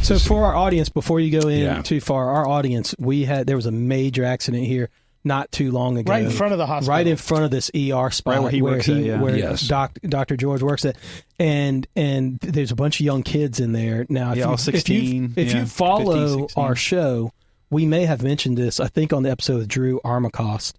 So for our audience, before you go in too far, our audience, there was a major accident here not too long ago. Right in front of the hospital. Right in front of this ER spot where Dr. George works at. And there's a bunch of young kids in there. Now, all 16. If you follow 15, our show, we may have mentioned this, I think, on the episode with Drew Armacost.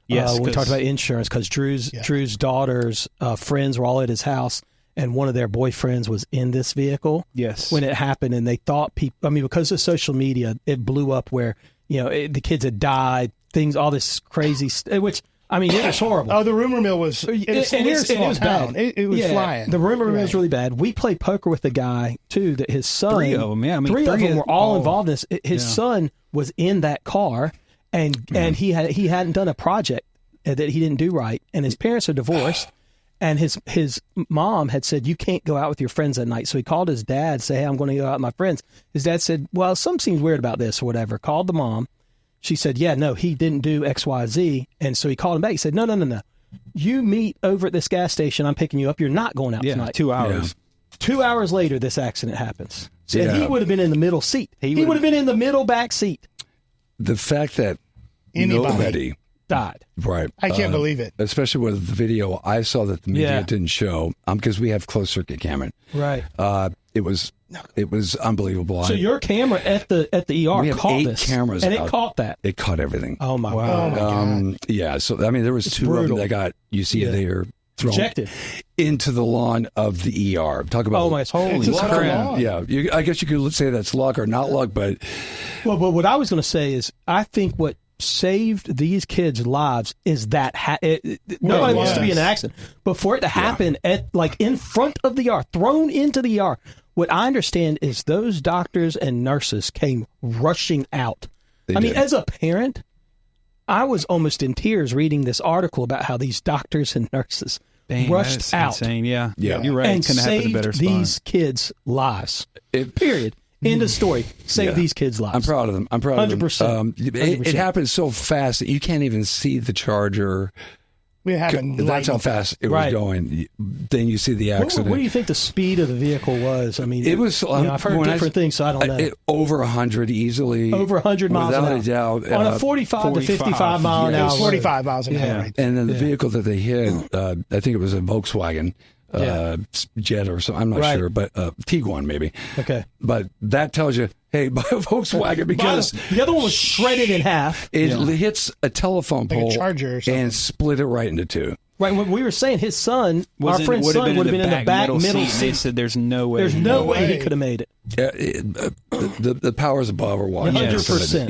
Yes. When we talked about insurance, because Drew's daughter's friends were all at his house, and one of their boyfriends was in this vehicle. Yes. When it happened, and they thought people, because of social media, it blew up where, the kids had died, all this crazy which, it was horrible. Oh, the rumor mill was, it was bad. It was flying. The rumor mill was really bad. We played poker with a guy, too, that his son. Three of them, yeah. Three of them were all involved in this. His son was in that car, and he hadn't done a project that he didn't do right, and his parents are divorced, and his mom had said, you can't go out with your friends at night. So he called his dad, say, hey, I'm going to go out with my friends. His dad said, well, something seems weird about this or whatever. Called the mom. She said, yeah, no, he didn't do X, Y, Z. And so he called him back. He said, no. You meet over at this gas station. I'm picking you up. You're not going out tonight. 2 hours. Yeah. 2 hours later, this accident happens. And he would have been in the middle seat. He would have been in the middle back seat. The fact that nobody died. Right. I can't believe it. Especially with the video I saw that the media didn't show, because we have closed circuit camera. Right. It was unbelievable. So your camera at the ER we have caught 8 this, cameras, and it caught that. It caught everything. Oh my God! Oh my God. Yeah. So there was it's 2 brutal. Of them that got they're thrown ejected into the lawn of the ER. Talk about holy crap! Yeah, I guess you could say that's luck or not luck, but what I was going to say is I think what saved these kids' lives is that nobody wants to be in an accident, but for it to happen in front of the ER, thrown into the ER. What I understand is those doctors and nurses came rushing out. As a parent, I was almost in tears reading this article about how these doctors and nurses rushed out. Insane. Yeah, you're right. And couldn't have happened a better saved these kids' lives. Period. End of story. Save these kids' lives. I'm proud of them. 100%. It happened so fast that you can't even see the Charger. That's how fast it was going. Then you see the accident. What do you think the speed of the vehicle was? It was. I've heard different things, so I don't know. Over 100 easily. Over 100 miles an hour. Without a doubt. On a 45 to 55 mile an hour. 45 miles an hour. Right. And then the vehicle that they hit, I think it was a Volkswagen. Jet or something, I'm not sure, but Tiguan maybe. Okay. But that tells you, hey, buy a Volkswagen, because the other one was shredded in half. It hits a telephone pole a charger or something. And split it right into 2. Right, when we were saying his son, our friend's son, would have been in the back middle seat. They said there's no way. There's no way he could have made it. The powers above are watching. 100%.